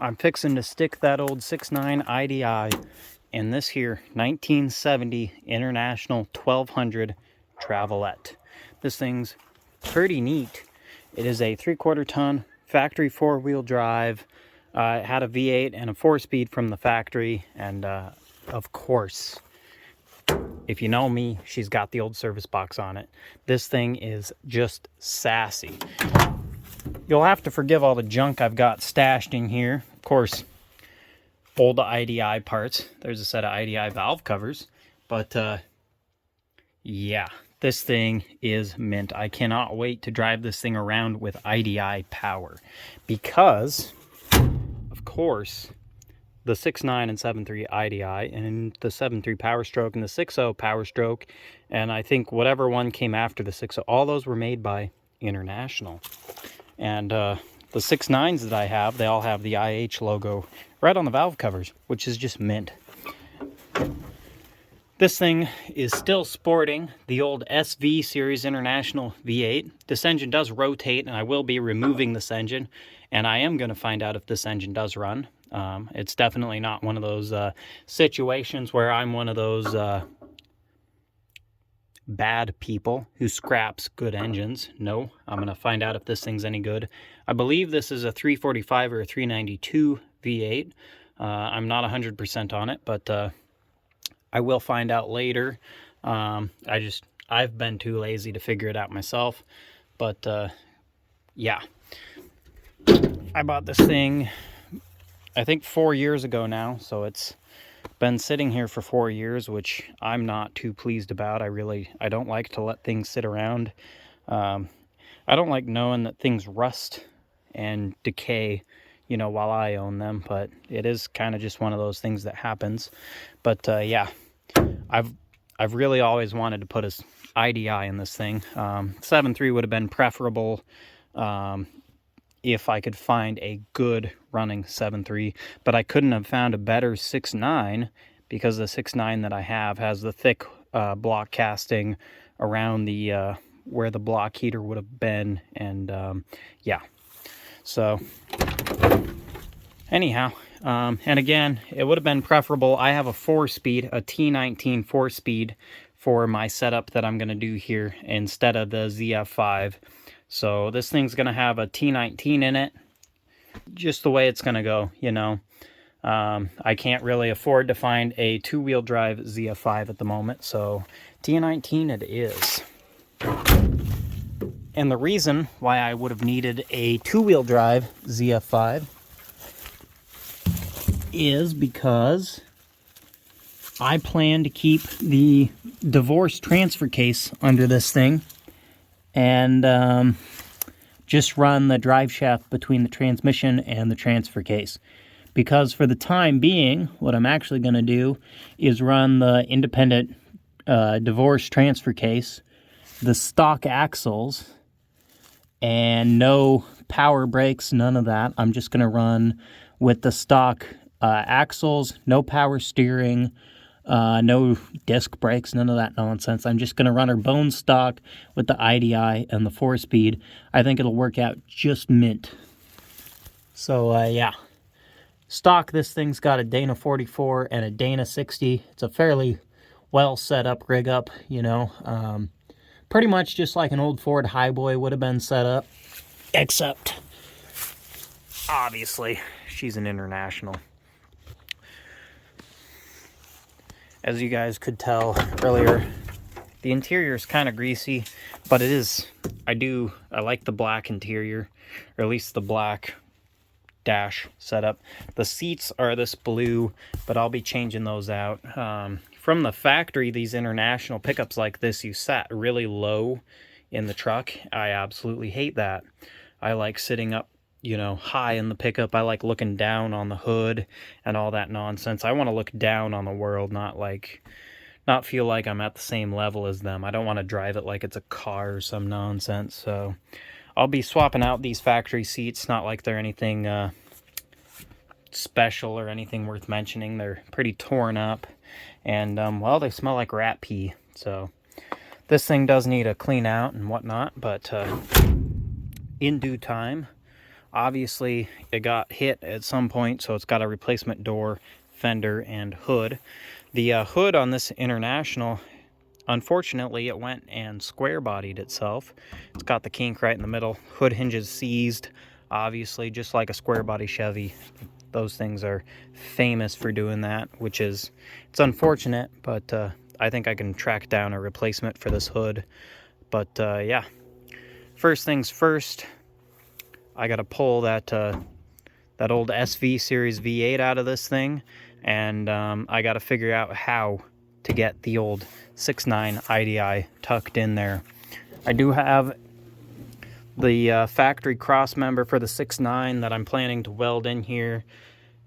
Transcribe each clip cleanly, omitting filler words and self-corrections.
I'm fixing to stick that old 6.9 IDI in this here 1970 International 1200 Travelette. This thing's pretty neat. It is a 3/4 ton factory 4-wheel drive. It had a V8 and a 4-speed from the factory, and of course, if you know me, she's got the old service box on it. This thing is just sassy. You'll have to forgive all the junk I've got stashed in here. Of course, old IDI parts. There's a set of IDI valve covers. But, yeah, this thing is mint. I cannot wait to drive this thing around with IDI power. Because, of course, the 6.9 and 7.3 IDI and the 7.3 Power Stroke and the 6.0 Power Stroke, and I think whatever one came after the 6.0, all those were made by International. And the 6.9s that I have, they all have the IH logo right on the valve covers, which is just mint. This thing is still sporting the old SV Series International V8. This engine does rotate, and I will be removing this engine, and I am going to find out if this engine does run. It's definitely not one of those situations where I'm one of those bad people who scraps good engines. No, I'm going to find out if this thing's any good. I believe this is a 345 or a 392 V8. I'm not 100% on it, but I will find out later. I've been too lazy to figure it out myself. But yeah, I bought this thing I think 4 years ago now, so it's been sitting here for 4 years, which I'm not too pleased about. I don't like to let things sit around. I don't like knowing that things rust and decay, you know, while I own them, but it is kind of just one of those things that happens. But yeah, I've really always wanted to put a IDI in this thing. 7.3 would have been preferable if I could find a good running 7.3, but I couldn't have found a better 6.9 because the 6.9 that I have has the thick block casting around the where the block heater would have been, and yeah. So anyhow, and again, it would have been preferable. I have a 4-speed, a T19 4-speed for my setup that I'm going to do here instead of the ZF5. So this thing's going to have a T19 in it, just the way it's going to go, you know. I can't really afford to find a 2-wheel drive ZF5 at the moment, so T19 it is. And the reason why I would have needed a 2-wheel drive ZF5 is because I plan to keep the divorce transfer case under this thing and just run the drive shaft between the transmission and the transfer case. Because for the time being, what I'm actually going to do is run the independent divorce transfer case, the stock axles, and no power brakes, none of that. I'm just going to run with the stock axles, no power steering, no disc brakes, none of that nonsense. I'm just going to run her bone stock with the IDI and the 4-speed. I think it'll work out just mint. So, yeah. Stock, this thing's got a Dana 44 and a Dana 60. It's a fairly well set up rig up, you know. Pretty much just like an old Ford Highboy would have been set up. Except, obviously, she's an International. As you guys could tell earlier, the interior is kind of greasy, but it is, I like the black interior, or at least the black dash setup. The seats are this blue, but I'll be changing those out. From the factory, these International pickups like this, you sat really low in the truck. I absolutely hate that. I like sitting up, you know, high in the pickup. I like looking down on the hood and all that nonsense. I want to look down on the world, not feel like I'm at the same level as them. I don't want to drive it like it's a car or some nonsense. So I'll be swapping out these factory seats. Not like they're anything special or anything worth mentioning. They're pretty torn up, and well, they smell like rat pee. So this thing does need a clean out and whatnot, but in due time Obviously, it got hit at some point, so it's got a replacement door, fender, and hood. The hood on this International, unfortunately, it went and square-bodied itself. It's got the kink right in the middle. Hood hinges seized, obviously, just like a square-body Chevy. Those things are famous for doing that, which is, it's unfortunate, but I think I can track down a replacement for this hood. But yeah, first things first, I got to pull that old SV Series V8 out of this thing, and I got to figure out how to get the old 6.9 IDI tucked in there. I do have the factory cross member for the 6.9 that I'm planning to weld in here,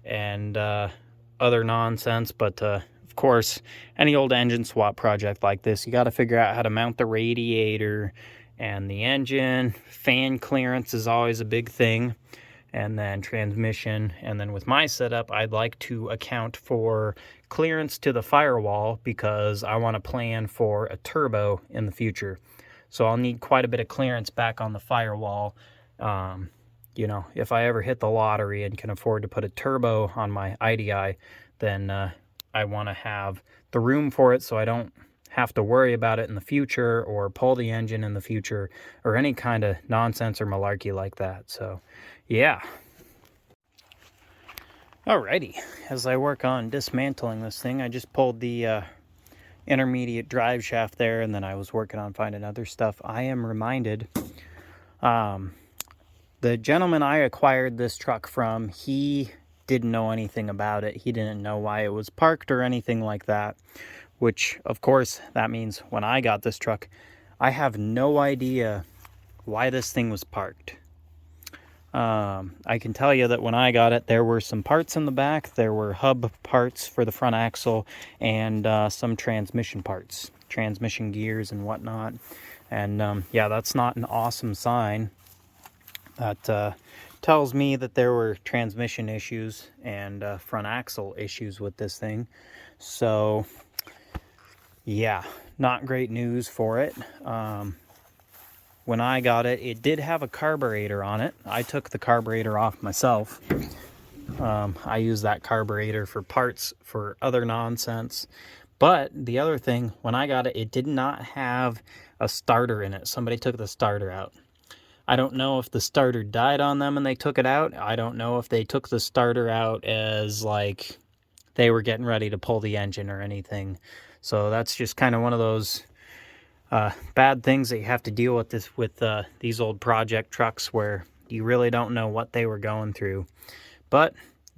and other nonsense, but of course, any old engine swap project like this, you got to figure out how to mount the radiator and the engine. Fan clearance is always a big thing, and then transmission. And then with my setup, I'd like to account for clearance to the firewall because I want to plan for a turbo in the future. So I'll need quite a bit of clearance back on the firewall. You know, if I ever hit the lottery and can afford to put a turbo on my IDI, then I want to have the room for it so I don't have to worry about it in the future or pull the engine in the future or any kind of nonsense or malarkey like that. So, yeah. Alrighty, as I work on dismantling this thing, I just pulled the intermediate drive shaft there, and then I was working on finding other stuff. I am reminded, the gentleman I acquired this truck from, he didn't know anything about it. He didn't know why it was parked or anything like that, which, of course, that means when I got this truck, I have no idea why this thing was parked. I can tell you that when I got it, there were some parts in the back. There were hub parts for the front axle and some transmission parts, transmission gears and whatnot. And yeah, that's not an awesome sign. That tells me that there were transmission issues and front axle issues with this thing. So yeah, not great news for it. When I got it, it did have a carburetor on it. I took the carburetor off myself. I use that carburetor for parts for other nonsense. But the other thing, when I got it, it did not have a starter in it. Somebody took the starter out. I don't know if the starter died on them and they took it out. I don't know if they took the starter out as like they were getting ready to pull the engine or anything. So that's just kind of one of those bad things that you have to deal with these old project trucks where you really don't know what they were going through. But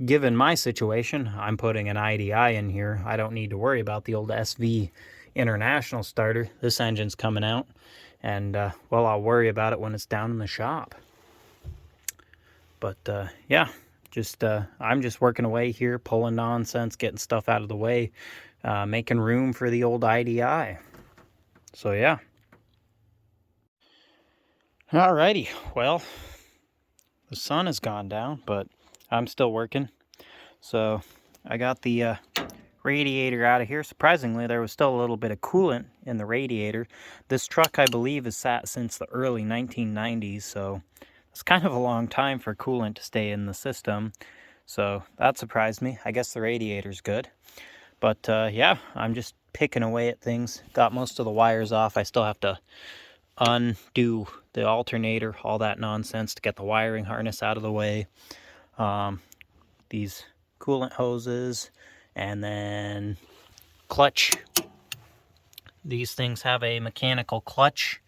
given my situation, I'm putting an IDI in here. I don't need to worry about the old SV International starter. This engine's coming out, and well, I'll worry about it when it's down in the shop. But yeah, I'm just working away here, pulling nonsense, getting stuff out of the way, making room for the old IDI. So yeah. Alrighty, well, the sun has gone down, but I'm still working. So I got the radiator out of here. Surprisingly, there was still a little bit of coolant in the radiator. This truck, I believe, has sat since the early 1990s, so it's kind of a long time for coolant to stay in the system. So that surprised me. I guess the radiator's good. But yeah, I'm just picking away at things. Got most of the wires off. I still have to undo the alternator, all that nonsense to get the wiring harness out of the way. These coolant hoses, and then clutch. These things have a mechanical clutch,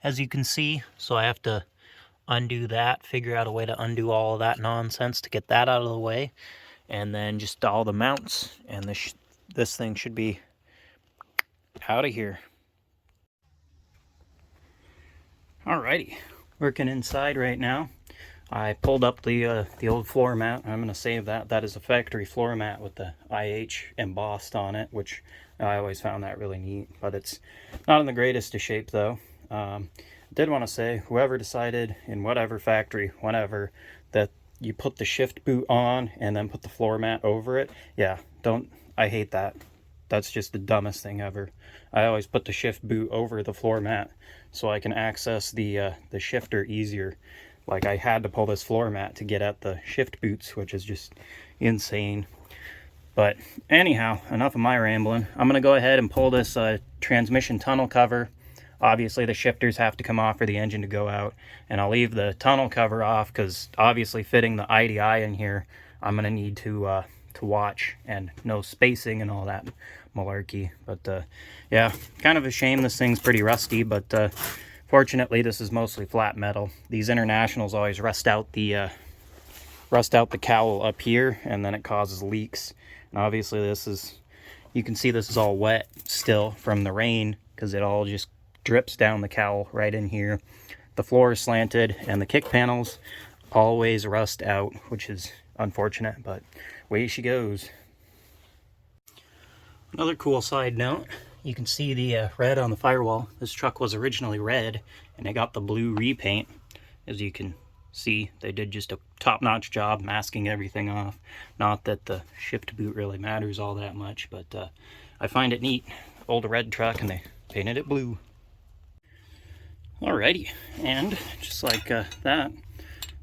as you can see, so I have to undo that, figure out a way to undo all of that nonsense to get that out of the way, and then just all the mounts, and this thing should be out of here. Alrighty, working inside right now. I pulled up the old floor mat. I'm going to save that. That is a factory floor mat with the IH embossed on it, which I always found that really neat. But it's not in the greatest of shape, though. Did want to say, whoever decided in whatever factory, whenever, that you put the shift boot on and then put the floor mat over it, yeah, I hate that. That's just the dumbest thing ever. I always put the shift boot over the floor mat so I can access the shifter easier. Like, I had to pull this floor mat to get at the shift boots, which is just insane. But anyhow, enough of my rambling. I'm going to go ahead and pull this transmission tunnel cover. Obviously, the shifters have to come off for the engine to go out. And I'll leave the tunnel cover off because obviously fitting the IDI in here, I'm going to need to watch and know spacing and all that malarkey. But yeah, kind of a shame. This thing's pretty rusty, but fortunately this is mostly flat metal. These Internationals always rust out the cowl up here, and then it causes leaks. And obviously this is, you can see this is all wet still from the rain because it all just drips down the cowl right in here. The floor is slanted and the kick panels always rust out, which is unfortunate, but way she goes. Another cool side note, you can see the red on the firewall. This truck was originally red and they got the blue repaint. As you can see, they did just a top-notch job masking everything off. Not that the shift boot really matters all that much, but I find it neat. Old red truck and they painted it blue. Alrighty, and just like that,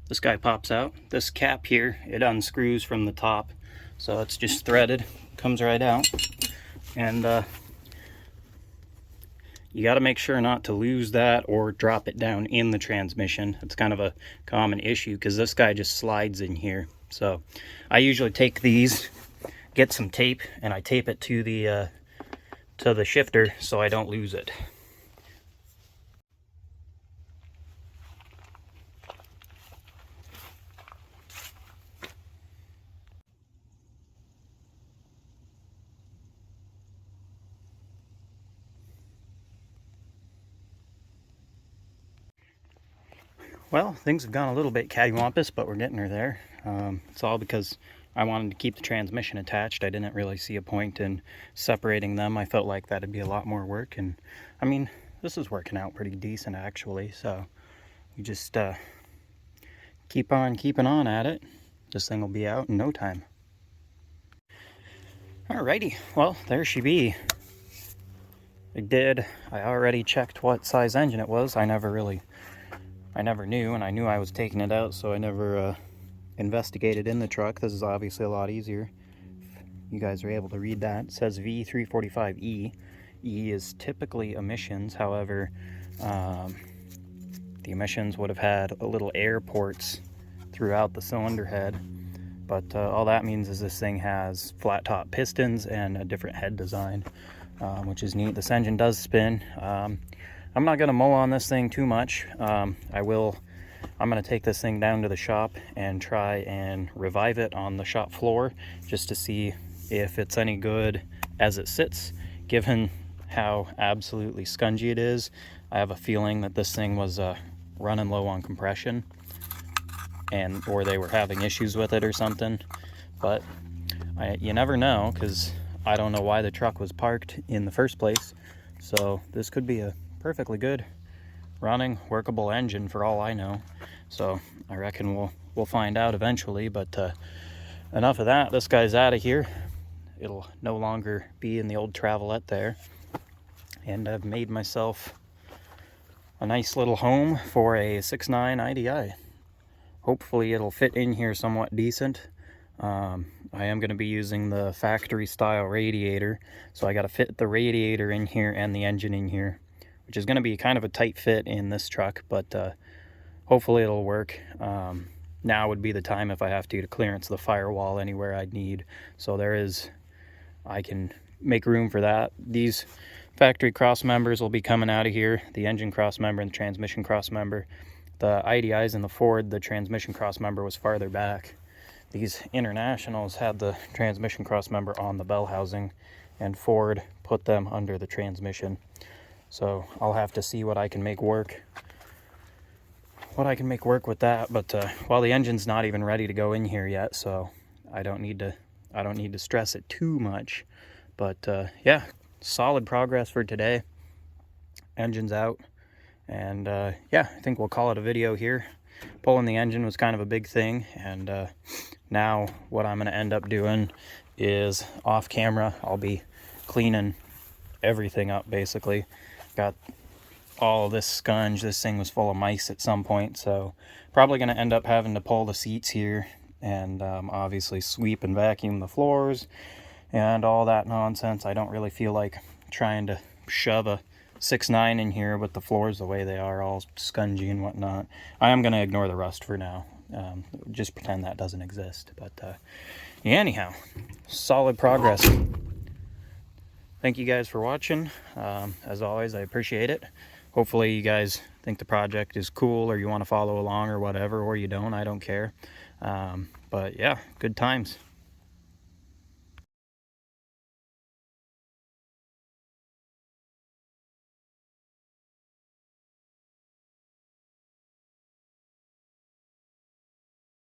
this guy pops out. This cap here, it unscrews from the top, so it's just threaded, comes right out. And you got to make sure not to lose that or drop it down in the transmission. It's kind of a common issue because this guy just slides in here. So I usually take these, get some tape, and I tape it to the shifter so I don't lose it. Well, things have gone a little bit cattywampus, but we're getting her there. It's all because I wanted to keep the transmission attached. I didn't really see a point in separating them. I felt like that'd be a lot more work, and I mean, this is working out pretty decent actually, so we just keep on keeping on at it. This thing will be out in no time. Alrighty, well, there she be. I already checked what size engine it was. I never knew, and I knew I was taking it out, so I never investigated in the truck. This is obviously a lot easier. You guys are able to read that. It says V345E. E is typically emissions. However, the emissions would have had a little air ports throughout the cylinder head. But all that means is this thing has flat top pistons and a different head design, which is neat. This engine does spin. I'm not going to mow on this thing too much. I'm going to take this thing down to the shop and try and revive it on the shop floor just to see if it's any good as it sits. Given how absolutely scungy it is, I have a feeling that this thing was running low on compression, or they were having issues with it or something. But you never know, because I don't know why the truck was parked in the first place. So this could be a perfectly good running workable engine for all I know. So I reckon we'll find out eventually. But enough of that. This guy's out of here. It'll no longer be in the old Travelette there, and I've made myself a nice little home for a 6.9 IDI. Hopefully it'll fit in here somewhat decent. I am going to be using the factory style radiator, so I got to fit the radiator in here and the engine in here, which is going to be kind of a tight fit in this truck, but hopefully it'll work. Now would be the time if I have to clearance the firewall anywhere I'd need. So I can make room for that. These factory cross members will be coming out of here, the engine cross member and the transmission cross member. The IDIs in the Ford, the transmission cross member was farther back. These Internationals had the transmission cross member on the bell housing, and Ford put them under the transmission. So I'll have to see what I can make work. With that, but while the engine's not even ready to go in here yet, so I don't need to stress it too much. But yeah, solid progress for today. Engine's out, and yeah, I think we'll call it a video here. Pulling the engine was kind of a big thing, and now what I'm going to end up doing is off camera I'll be cleaning everything up. Basically got all of this scunge. This thing was full of mice at some point, so probably going to end up having to pull the seats here and obviously sweep and vacuum the floors and all that nonsense. I don't really feel like trying to shove a 6.9 in here with the floors the way they are, all scungy and whatnot. I am going to ignore the rust for now. Just pretend that doesn't exist. But yeah, anyhow, solid progress. Thank you guys for watching. As always, I appreciate it. Hopefully you guys think the project is cool, or you want to follow along or whatever, or you don't. I don't care. But yeah, good times.